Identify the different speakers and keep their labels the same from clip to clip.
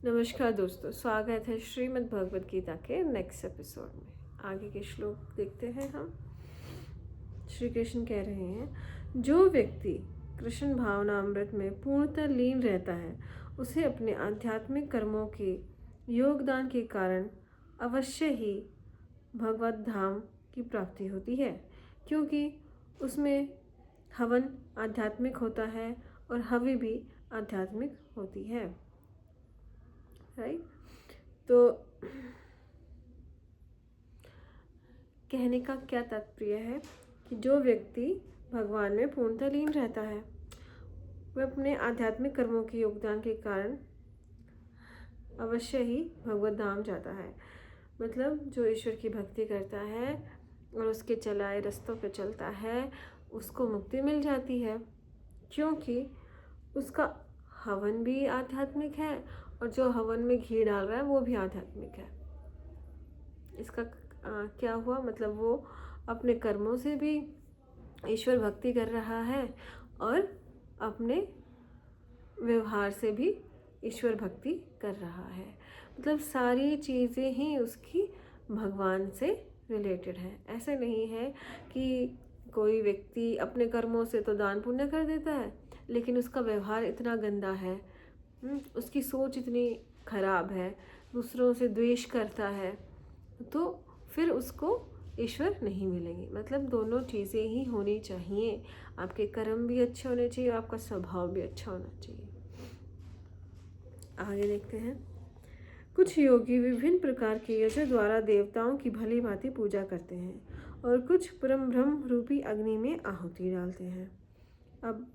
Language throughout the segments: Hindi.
Speaker 1: नमस्कार दोस्तों, स्वागत है श्रीमद् भगवद गीता के नेक्स्ट एपिसोड में। आगे के श्लोक देखते हैं हम। श्री कृष्ण कह रहे हैं, जो व्यक्ति कृष्ण भावनामृत में पूर्णतः लीन रहता है उसे अपने आध्यात्मिक कर्मों के योगदान के कारण अवश्य ही भगवत धाम की प्राप्ति होती है, क्योंकि उसमें हवन आध्यात्मिक होता है और हवि भी आध्यात्मिक होती है। राइट। तो कहने का क्या तात्पर्य है कि जो व्यक्ति भगवान में पूर्णतः लीन रहता है वह अपने आध्यात्मिक कर्मों के योगदान के कारण अवश्य ही भगवत धाम जाता है। मतलब जो ईश्वर की भक्ति करता है और उसके चलाए रास्तों पे चलता है उसको मुक्ति मिल जाती है, क्योंकि उसका हवन भी आध्यात्मिक है और जो हवन में घी डाल रहा है वो भी आध्यात्मिक है। इसका क्या हुआ, मतलब वो अपने कर्मों से भी ईश्वर भक्ति कर रहा है और अपने व्यवहार से भी ईश्वर भक्ति कर रहा है। मतलब सारी चीज़ें ही उसकी भगवान से रिलेटेड है। ऐसे नहीं है कि कोई व्यक्ति अपने कर्मों से तो दान पुण्य कर देता है लेकिन उसका व्यवहार इतना गंदा है, उसकी सोच इतनी खराब है, दूसरों से द्वेष करता है, तो फिर उसको ईश्वर नहीं मिलेंगे। मतलब दोनों चीज़ें ही होनी चाहिए। आपके कर्म भी अच्छे होने चाहिए और आपका स्वभाव भी अच्छा होना चाहिए। आगे देखते हैं। कुछ योगी विभिन्न प्रकार के यज्ञ द्वारा देवताओं की भली भांति पूजा करते हैं और कुछ परम ब्रह्म रूपी अग्नि में आहुति डालते हैं। अब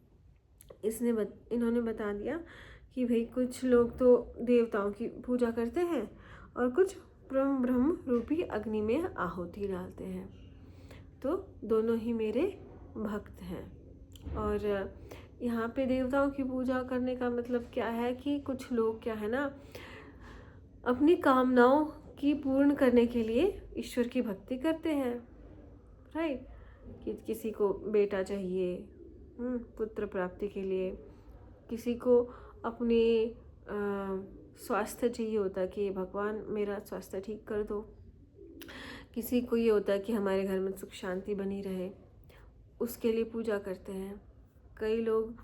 Speaker 1: इन्होंने बता दिया कि भाई कुछ लोग तो देवताओं की पूजा करते हैं और कुछ ब्रह्म रूपी अग्नि में आहुति डालते हैं। तो दोनों ही मेरे भक्त हैं। और यहाँ पे देवताओं की पूजा करने का मतलब क्या है कि कुछ लोग क्या है ना, अपनी कामनाओं की पूर्ण करने के लिए ईश्वर की भक्ति करते हैं। राइट। कि किसी को बेटा चाहिए पुत्र प्राप्ति के लिए, किसी को अपने स्वास्थ्य चाहिए होता है कि भगवान मेरा स्वास्थ्य ठीक कर दो, किसी को ये होता है कि हमारे घर में सुख शांति बनी रहे, उसके लिए पूजा करते हैं। कई लोग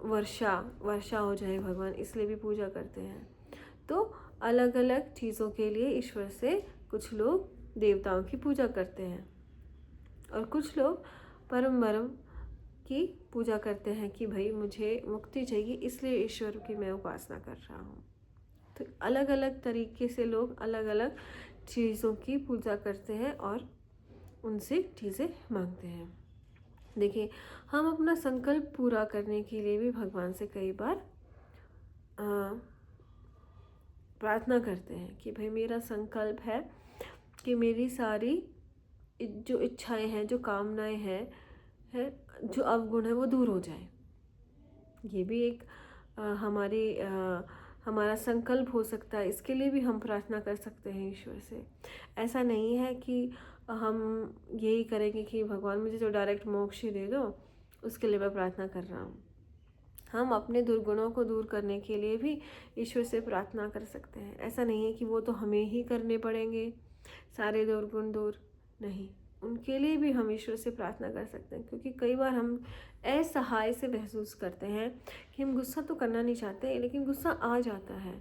Speaker 1: वर्षा हो जाए भगवान इसलिए भी पूजा करते हैं। तो अलग अलग चीज़ों के लिए ईश्वर से कुछ लोग देवताओं की पूजा करते हैं और कुछ लोग परम ब्रह्म की पूजा करते हैं कि भाई मुझे मुक्ति चाहिए इसलिए ईश्वर की मैं उपासना कर रहा हूँ। तो अलग अलग तरीके से लोग अलग अलग चीज़ों की पूजा करते हैं और उनसे चीज़ें मांगते हैं। देखिए, हम अपना संकल्प पूरा करने के लिए भी भगवान से कई बार प्रार्थना करते हैं कि भाई मेरा संकल्प है कि मेरी सारी जो इच्छाएं हैं, जो कामनाएं हैं, जो अवगुण है वो दूर हो जाए। ये भी एक हमारा संकल्प हो सकता है। इसके लिए भी हम प्रार्थना कर सकते हैं ईश्वर से। ऐसा नहीं है कि हम यही करेंगे कि भगवान मुझे जो डायरेक्ट मोक्ष ही दे दो, उसके लिए मैं प्रार्थना कर रहा हूँ। हम अपने दुर्गुणों को दूर करने के लिए भी ईश्वर से प्रार्थना कर सकते हैं। ऐसा नहीं है कि वो तो हमें ही करने पड़ेंगे सारे दुर्गुण दूर, नहीं, उनके लिए भी हम ईश्वर से प्रार्थना कर सकते हैं। क्योंकि कई बार हम असहाय से महसूस करते हैं कि हम गुस्सा तो करना नहीं चाहते लेकिन गुस्सा आ जाता है,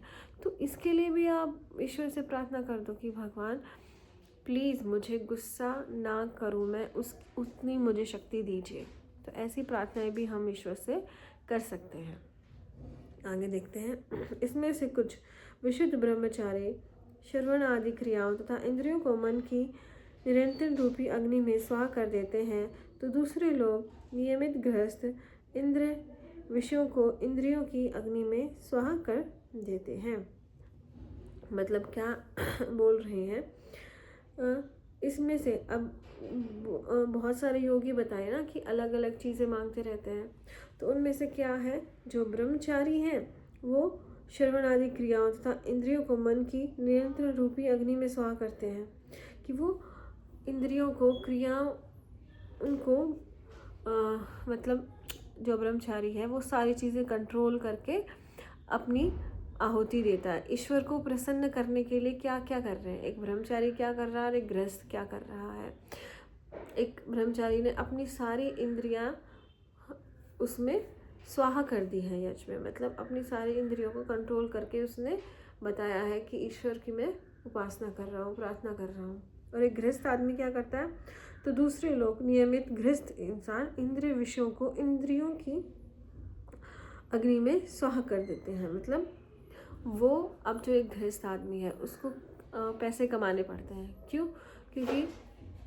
Speaker 1: तो इसके लिए भी आप ईश्वर से प्रार्थना कर दो कि भगवान प्लीज़ मुझे गुस्सा ना करूँ मैं, उतनी मुझे शक्ति दीजिए। तो ऐसी प्रार्थनाएं भी हम ईश्वर से कर सकते हैं। आगे देखते हैं। इसमें से कुछ विशुद्ध ब्रह्मचारी श्रवण आदि क्रियाओं तथा इंद्रियों को मन की निरंतर रूपी अग्नि में स्वाह कर देते हैं, तो दूसरे लोग नियमित गृहस्थ इंद्र विषयों को इंद्रियों की अग्नि में स्वाह कर देते हैं। मतलब क्या बोल रहे हैं, इसमें से अब बहुत सारे योगी बताए ना कि अलग अलग चीज़ें मांगते रहते हैं। तो उनमें से क्या है, जो ब्रह्मचारी हैं वो श्रवण आदि क्रियाओं तथा इंद्रियों को मन की निरंतर रूपी अग्नि में स्वाह करते हैं, कि वो इंद्रियों को क्रियाओं उनको मतलब जो ब्रह्मचारी है वो सारी चीज़ें कंट्रोल करके अपनी आहुति देता है। ईश्वर को प्रसन्न करने के लिए क्या क्या कर रहे हैं, एक ब्रह्मचारी क्या कर रहा है और एक गृहस्थ क्या कर रहा है। एक ब्रह्मचारी ने अपनी सारी इंद्रियां उसमें स्वाहा कर दी है यज्ञ में, मतलब अपनी सारी इंद्रियों को कंट्रोल करके उसने बताया है कि ईश्वर की मैं उपासना कर रहा हूँ, प्रार्थना कर रहा हूँ। और एक गृहस्थ आदमी क्या करता है, तो दूसरे लोग नियमित गृहस्थ इंसान इंद्रिय विषयों को इंद्रियों की अग्नि में स्वाहा कर देते हैं। मतलब वो अब जो एक गृहस्थ आदमी है उसको पैसे कमाने पड़ते हैं, क्यों? क्योंकि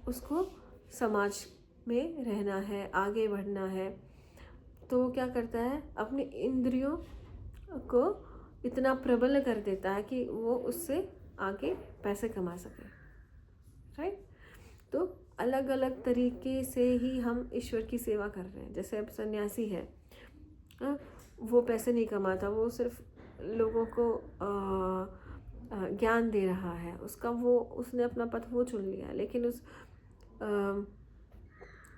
Speaker 1: उसको समाज में रहना है, आगे बढ़ना है। तो वो क्या करता है, अपनी इंद्रियों को इतना प्रबल कर देता है कि वो उससे आगे पैसे कमा सके, राइट। तो अलग अलग तरीके से ही हम ईश्वर की सेवा कर रहे हैं। जैसे अब सन्यासी है, वो पैसे नहीं कमाता, वो सिर्फ लोगों को ज्ञान दे रहा है, उसका वो उसने अपना पथ वो चुन लिया। लेकिन उस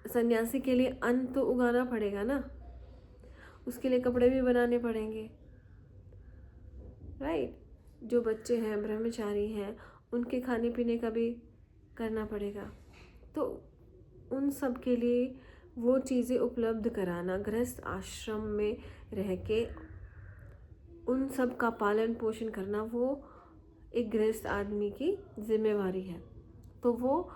Speaker 1: सन्यासी के लिए अन्न तो उगाना पड़ेगा ना, उसके लिए कपड़े भी बनाने पड़ेंगे, राइट। जो बच्चे हैं, ब्रह्मचारी हैं, उनके खाने पीने का भी करना पड़ेगा। तो उन सब के लिए वो चीज़ें उपलब्ध कराना, गृहस्थ आश्रम में रह के उन सब का पालन पोषण करना, वो एक गृहस्थ आदमी की जिम्मेवारी है। तो वो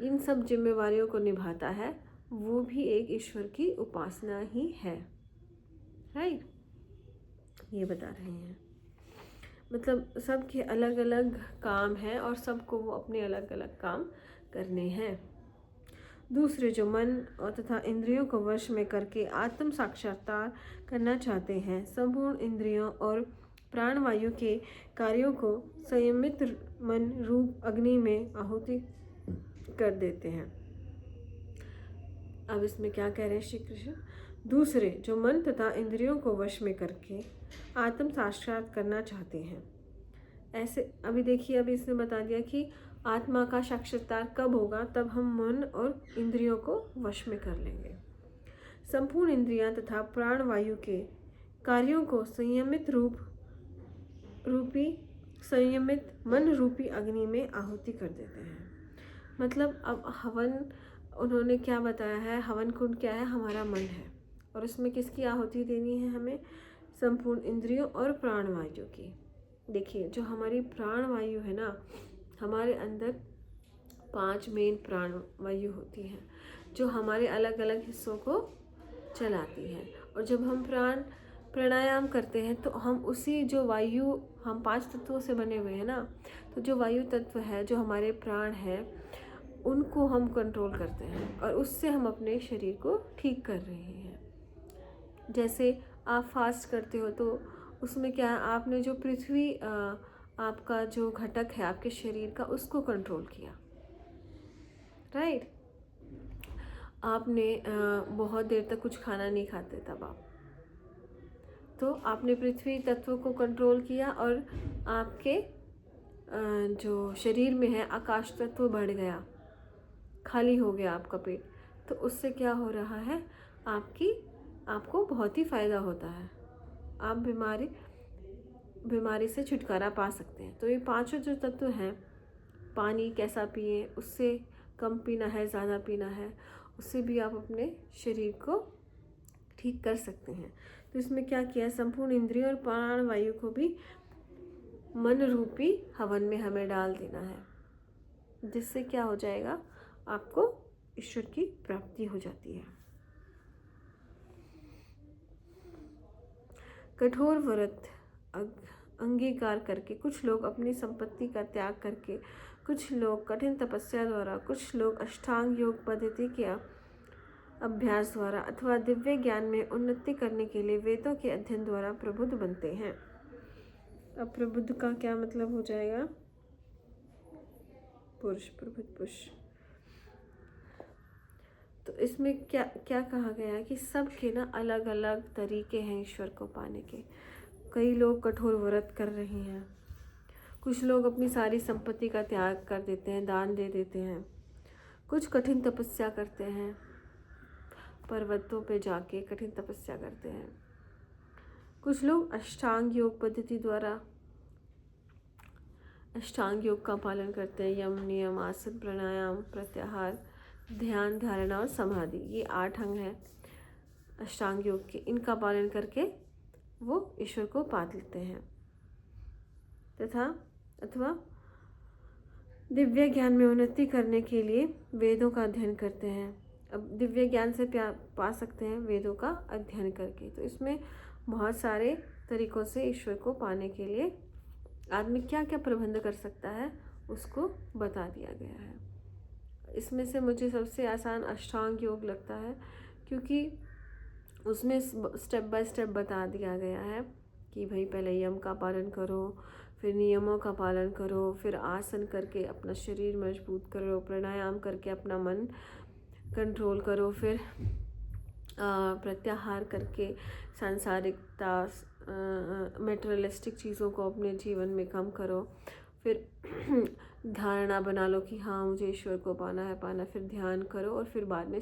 Speaker 1: इन सब जिम्मेवारियों को निभाता है, वो भी एक ईश्वर की उपासना ही है, राइट। ये बता रहे हैं, मतलब सबके अलग अलग काम हैं और सबको वो अपने अलग अलग काम करने हैं। दूसरे जो मन और तथा इंद्रियों को वश में करके आत्म साक्षात्कार करना चाहते हैं, संपूर्ण इंद्रियों और प्राणवायु के कार्यों को संयमित मन रूप अग्नि में आहुति कर देते हैं। अब इसमें क्या कह रहे हैं श्री कृष्ण, दूसरे जो मन तथा इंद्रियों को वश में करके आत्म साक्षात्कार करना चाहते हैं। ऐसे अभी देखिए, अभी इसने बता दिया कि आत्मा का साक्षात्कार कब होगा, तब हम मन और इंद्रियों को वश में कर लेंगे। संपूर्ण इंद्रियां तथा प्राणवायु के कार्यों को संयमित मन रूपी अग्नि में आहुति कर देते हैं। मतलब अब हवन उन्होंने क्या बताया है, हवन कुंड क्या है, हमारा मन है, और उसमें किसकी आहुति देनी है हमें, संपूर्ण इंद्रियों और प्राणवायु की। देखिए, जो हमारी प्राणवायु है ना, हमारे अंदर 5 मेन प्राणवायु होती हैं जो हमारे अलग अलग हिस्सों को चलाती है। और जब हम प्राणायाम करते हैं तो हम उसी जो वायु, हम 5 तत्वों से बने हुए हैं ना, तो जो वायु तत्व है, जो हमारे प्राण है, उनको हम कंट्रोल करते हैं और उससे हम अपने शरीर को ठीक कर रहे हैं। जैसे आप फास्ट करते हो तो उसमें क्या है, आपने जो पृथ्वी आपका जो घटक है आपके शरीर का, उसको कंट्रोल किया, राइट। आपने बहुत देर तक कुछ खाना नहीं खाते, तब आप तो आपने पृथ्वी तत्व को कंट्रोल किया और आपके जो शरीर में है आकाश तत्व बढ़ गया, खाली हो गया आपका पेट। तो उससे क्या हो रहा है, आपको बहुत ही फ़ायदा होता है, आप बीमारी से छुटकारा पा सकते हैं। तो ये 5 जो तत्व हैं, पानी कैसा पिए, उससे कम पीना है, ज़्यादा पीना है, उससे भी आप अपने शरीर को ठीक कर सकते हैं। तो इसमें क्या किया, संपूर्ण इंद्रियों और प्राणवायु को भी मन रूपी हवन में हमें डाल देना है, जिससे क्या हो जाएगा, आपको ईश्वर की प्राप्ति हो जाती है। कठोर व्रत अंगीकार करके कुछ लोग अपनी संपत्ति का त्याग करके, कुछ लोग कठिन तपस्या द्वारा, कुछ लोग अष्टांग योग पद्धति के अभ्यास द्वारा अथवा दिव्य ज्ञान में उन्नति करने के लिए वेदों के अध्ययन द्वारा प्रबुद्ध बनते हैं। अब प्रबुद्ध का क्या मतलब हो जाएगा, पुरुष, प्रबुद्ध पुरुष। तो इसमें क्या क्या कहा गया है कि सबके ना अलग अलग तरीके हैं ईश्वर को पाने के। कई लोग कठोर व्रत कर रहे हैं, कुछ लोग अपनी सारी संपत्ति का त्याग कर देते हैं, दान दे देते हैं, कुछ कठिन तपस्या करते हैं, पर्वतों पे जाके कठिन तपस्या करते हैं, कुछ लोग अष्टांग योग पद्धति द्वारा अष्टांग योग का पालन करते हैं। यम, नियम, आसन, प्राणायाम, प्रत्याहार, ध्यान, धारणा और समाधि, ये 8 अंग हैं अष्टांग योग के। इनका पालन करके वो ईश्वर को पा लेते हैं अथवा दिव्य ज्ञान में उन्नति करने के लिए वेदों का अध्ययन करते हैं। अब दिव्य ज्ञान से पा सकते हैं वेदों का अध्ययन करके। तो इसमें बहुत सारे तरीक़ों से ईश्वर को पाने के लिए आदमी क्या क्या प्रबंध कर सकता है उसको बता दिया गया है। इसमें से मुझे सबसे आसान अष्टांग योग लगता है, क्योंकि उसमें स्टेप बाय स्टेप बता दिया गया है कि भाई पहले यम का पालन करो, फिर नियमों का पालन करो, फिर आसन करके अपना शरीर मजबूत करो, प्राणायाम करके अपना मन कंट्रोल करो, फिर प्रत्याहार करके सांसारिकता मटेरियलिस्टिक चीज़ों को अपने जीवन में कम करो, फिर धारणा बना लो कि हाँ मुझे ईश्वर को पाना, फिर ध्यान करो और फिर बाद में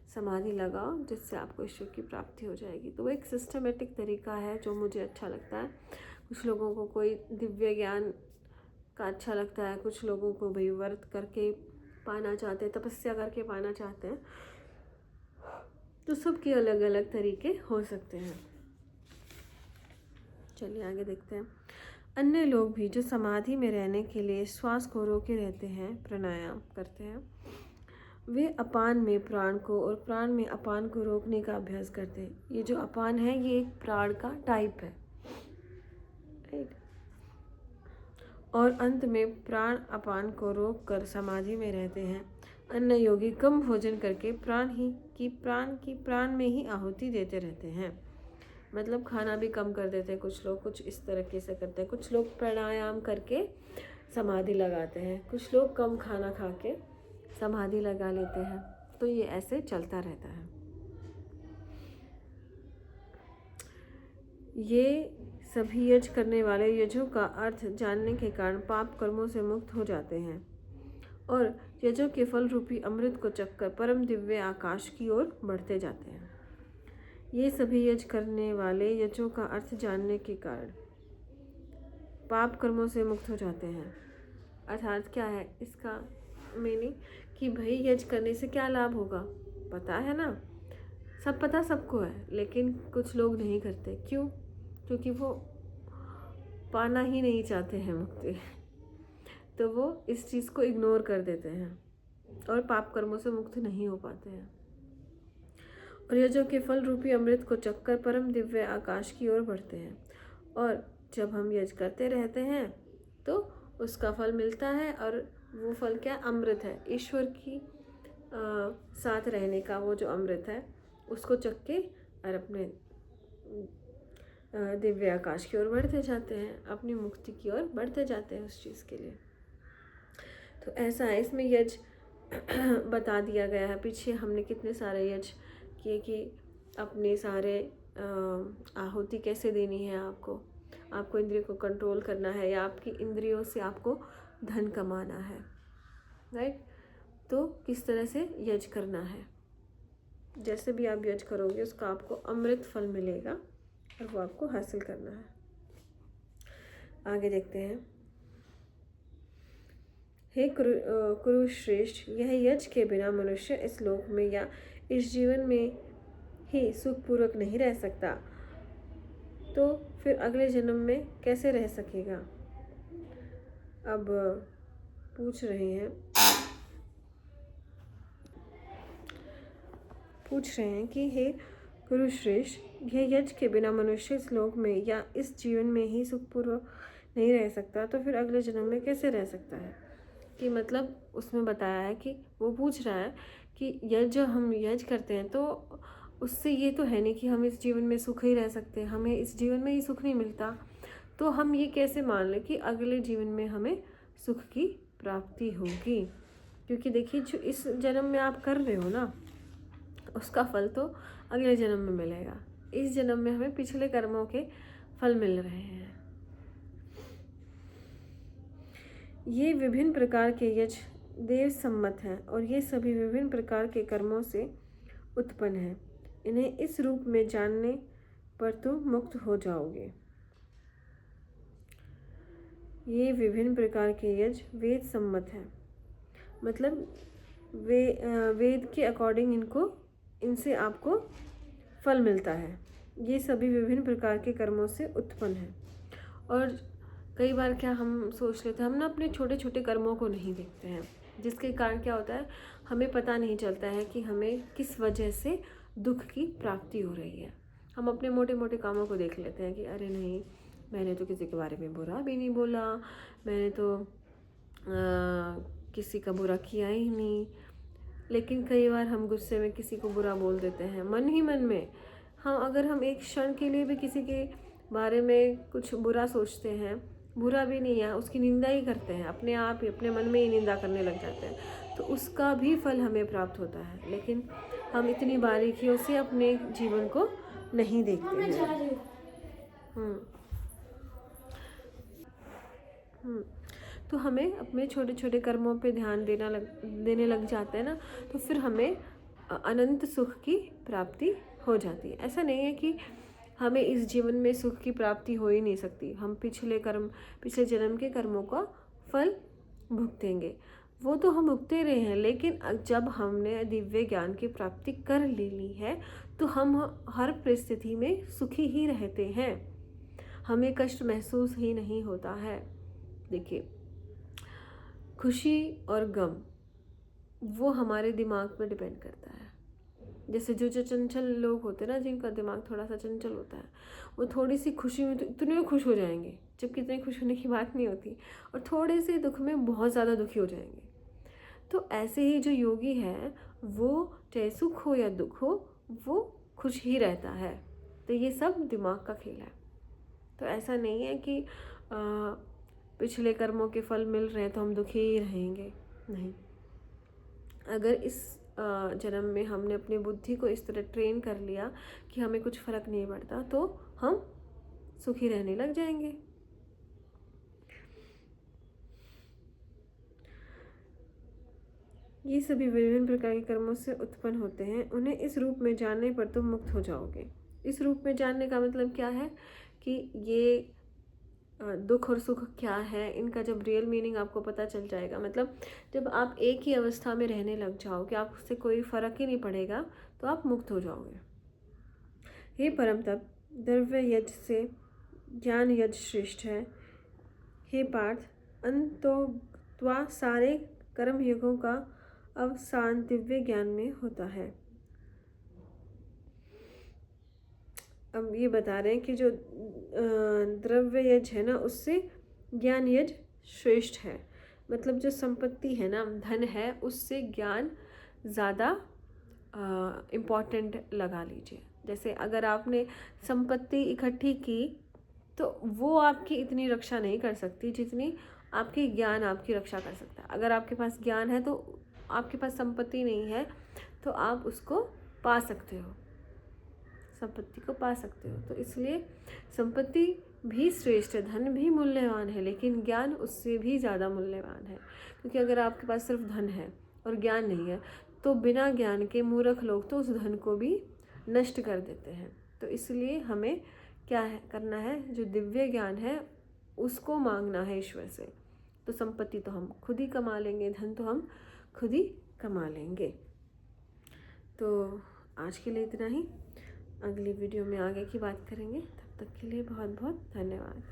Speaker 1: समाधि लगाओ, जिससे आपको ईश्वर की प्राप्ति हो जाएगी। तो वो एक सिस्टमेटिक तरीका है जो मुझे अच्छा लगता है। कुछ लोगों को कोई दिव्य ज्ञान का अच्छा लगता है, कुछ लोगों को भाई व्रत करके पाना चाहते हैं, तपस्या करके पाना चाहते हैं। तो सबके अलग अलग तरीके हो सकते हैं। चलिए आगे देखते हैं। अन्य लोग भी जो समाधि में रहने के लिए श्वास को रोके रहते हैं, प्राणायाम करते हैं, वे अपान में प्राण को और प्राण में अपान को रोकने का अभ्यास करते हैं। ये जो अपान है ये एक प्राण का टाइप है, राइट। और अंत में प्राण अपान को रोक कर समाधि में रहते हैं। अन्य योगी कम भोजन करके प्राण में ही आहुति देते रहते हैं। मतलब खाना भी कम कर देते हैं कुछ लोग, कुछ इस तरीके से करते हैं। कुछ लोग प्राणायाम करके समाधि लगाते हैं, कुछ लोग कम खाना खा के समाधि लगा लेते हैं। तो ये ऐसे चलता रहता है। ये सभी यज्ञ करने वाले यज्ञों का अर्थ जानने के कारण पाप कर्मों से मुक्त हो जाते हैं और यज्ञों के फल रूपी अमृत को चखकर परम दिव्य आकाश की ओर बढ़ते जाते हैं। ये सभी यज्ञ करने वाले यज्ञों का अर्थ जानने के कारण पाप कर्मों से मुक्त हो जाते हैं। अर्थात क्या है इसका मीनिंग कि भाई यज्ञ करने से क्या लाभ होगा पता है ना, सब पता सबको है, लेकिन कुछ लोग नहीं करते। क्यों? क्योंकि वो पाना ही नहीं चाहते हैं मुक्ति, तो वो इस चीज़ को इग्नोर कर देते हैं और पाप कर्मों से मुक्त नहीं हो पाते हैं। और यज्ञों के फल रूपी अमृत को चखकर परम दिव्य आकाश की ओर बढ़ते हैं। और जब हम यज्ञ करते रहते हैं तो उसका फल मिलता है, और वो फल क्या? अमृत है। ईश्वर की साथ रहने का वो जो अमृत है उसको चख के और अपने दिव्य आकाश की ओर बढ़ते जाते हैं, अपनी मुक्ति की ओर बढ़ते जाते हैं उस चीज़ के लिए। तो ऐसा है, इसमें यज्ञ बता दिया गया है। पीछे हमने कितने सारे यज्ञ किए कि अपने सारे आहुति कैसे देनी है, आपको इंद्रियों को कंट्रोल करना है, या आपकी इंद्रियों से आपको धन कमाना है, राइट। तो किस तरह से यज्ञ करना है, जैसे भी आप यज्ञ करोगे उसका आपको अमृत फल मिलेगा और वो आपको हासिल करना है। आगे देखते हैं। हे कुरुश्रेष्ठ, यह यज्ञ के बिना मनुष्य इस लोक में या इस जीवन में ही सुखपूर्वक नहीं रह सकता, तो फिर अगले जन्म में कैसे रह सकेगा? अब पूछ रहे हैं कि हे कुरुश्रेष्ठ, यह यज्ञ के बिना मनुष्य इस लोक में या इस जीवन में ही सुखपूर्वक नहीं रह सकता, तो फिर अगले जन्म में कैसे रह सकता है? कि मतलब उसमें बताया है कि वो पूछ रहा है कि यज्ञ जो हम यज्ञ करते हैं तो उससे ये तो है नहीं कि हम इस जीवन में सुख ही रह सकते हैं, हमें इस जीवन में ही सुख नहीं मिलता, तो हम ये कैसे मान लें कि अगले जीवन में हमें सुख की प्राप्ति होगी? क्योंकि देखिए जो इस जन्म में आप कर रहे हो ना उसका फल तो अगले जन्म में मिलेगा। इस जन्म में हमें पिछले कर्मों के फल मिल रहे हैं। ये विभिन्न प्रकार के यज्ञ देव सम्मत हैं और ये सभी विभिन्न प्रकार के कर्मों से उत्पन्न हैं। इन्हें इस रूप में जानने पर तुम मुक्त हो जाओगे। ये विभिन्न प्रकार के यज्ञ वेद सम्मत है, मतलब वेद के अकॉर्डिंग इनसे आपको फल मिलता है। ये सभी विभिन्न प्रकार के कर्मों से उत्पन्न है। और कई बार क्या हम सोच लेते हैं, हम ना अपने छोटे छोटे कर्मों को नहीं देखते हैं, जिसके कारण क्या होता है, हमें पता नहीं चलता है कि हमें किस वजह से दुख की प्राप्ति हो रही है। हम अपने मोटे मोटे कामों को देख लेते हैं कि अरे नहीं, मैंने तो किसी के बारे में बुरा भी नहीं बोला, मैंने तो किसी का बुरा किया ही नहीं। लेकिन कई बार हम गुस्से में किसी को बुरा बोल देते हैं, मन ही मन में। अगर हम एक क्षण के लिए भी किसी के बारे में कुछ बुरा सोचते हैं, बुरा भी नहीं है, उसकी निंदा ही करते हैं, अपने आप ही अपने मन में ही निंदा करने लग जाते हैं, तो उसका भी फल हमें प्राप्त होता है। लेकिन हम इतनी बारीकियों से अपने जीवन को नहीं देखते हैं। तो हमें अपने छोटे छोटे कर्मों पे ध्यान देने लग जाते हैं ना, तो फिर हमें अनंत सुख की प्राप्ति हो जाती है। ऐसा नहीं है कि हमें इस जीवन में सुख की प्राप्ति हो ही नहीं सकती, हम पिछले जन्म के कर्मों का फल भुगतेंगे, वो तो हम भुगते रहे हैं। लेकिन जब हमने दिव्य ज्ञान की प्राप्ति कर ली है, तो हम हर परिस्थिति में सुखी ही रहते हैं, हमें कष्ट महसूस ही नहीं होता है। देखिए, खुशी और गम वो हमारे दिमाग पर डिपेंड करता है। जैसे जो चंचल लोग होते हैं ना, जिनका दिमाग थोड़ा सा चंचल होता है, वो थोड़ी सी खुशी में तो इतने खुश हो जाएंगे, जबकि इतनी खुश होने की बात नहीं होती, और थोड़े से दुख में बहुत ज़्यादा दुखी हो जाएंगे। तो ऐसे ही जो योगी है, वो चाहे सुख हो या दुख हो, वो खुश ही रहता है। तो ये सब दिमाग का खेल है। तो ऐसा नहीं है कि पिछले कर्मों के फल मिल रहे हैं तो हम दुखी ही रहेंगे, नहीं। अगर इस जन्म में हमने अपनी बुद्धि को इस तरह ट्रेन कर लिया कि हमें कुछ फर्क नहीं पड़ता, तो हम सुखी रहने लग जाएंगे। ये सभी विभिन्न प्रकार के कर्मों से उत्पन्न होते हैं, उन्हें इस रूप में जानने पर तुम मुक्त हो जाओगे। इस रूप में जानने का मतलब क्या है कि ये दुख और सुख क्या है, इनका जब रियल मीनिंग आपको पता चल जाएगा, मतलब जब आप एक ही अवस्था में रहने लग जाओगे, आपसे कोई फर्क ही नहीं पड़ेगा, तो आप मुक्त हो जाओगे। हे परम तप, द्रव्य यज्ञ से ज्ञान यज्ञ श्रेष्ठ है। हे पार्थ, अंतोत्वा सारे कर्म युगों का अवसान दिव्य ज्ञान में होता है। अब ये बता रहे हैं कि जो द्रव्य यज्ञ है ना, उससे ज्ञान यज्ञ श्रेष्ठ है। मतलब जो संपत्ति है ना, धन है, उससे ज्ञान ज़्यादा इम्पॉर्टेंट लगा लीजिए। जैसे अगर आपने संपत्ति इकट्ठी की, तो वो आपकी इतनी रक्षा नहीं कर सकती जितनी आपके ज्ञान आपकी रक्षा कर सकता है। अगर आपके पास ज्ञान है तो आपके पास संपत्ति नहीं है, तो आप उसको पा सकते हो, संपत्ति को पा सकते हो। तो इसलिए संपत्ति भी श्रेष्ठ है, धन भी मूल्यवान है, लेकिन ज्ञान उससे भी ज़्यादा मूल्यवान है। क्योंकि अगर आपके पास सिर्फ धन है और ज्ञान नहीं है, तो बिना ज्ञान के मूर्ख लोग तो उस धन को भी नष्ट कर देते हैं। तो इसलिए हमें क्या है करना है, जो दिव्य ज्ञान है उसको मांगना है ईश्वर से। तो संपत्ति तो हम खुद ही कमा लेंगे, धन तो हम खुद ही कमा लेंगे। तो आज के लिए इतना ही, अगली वीडियो में आगे की बात करेंगे। तब तक के लिए बहुत बहुत धन्यवाद।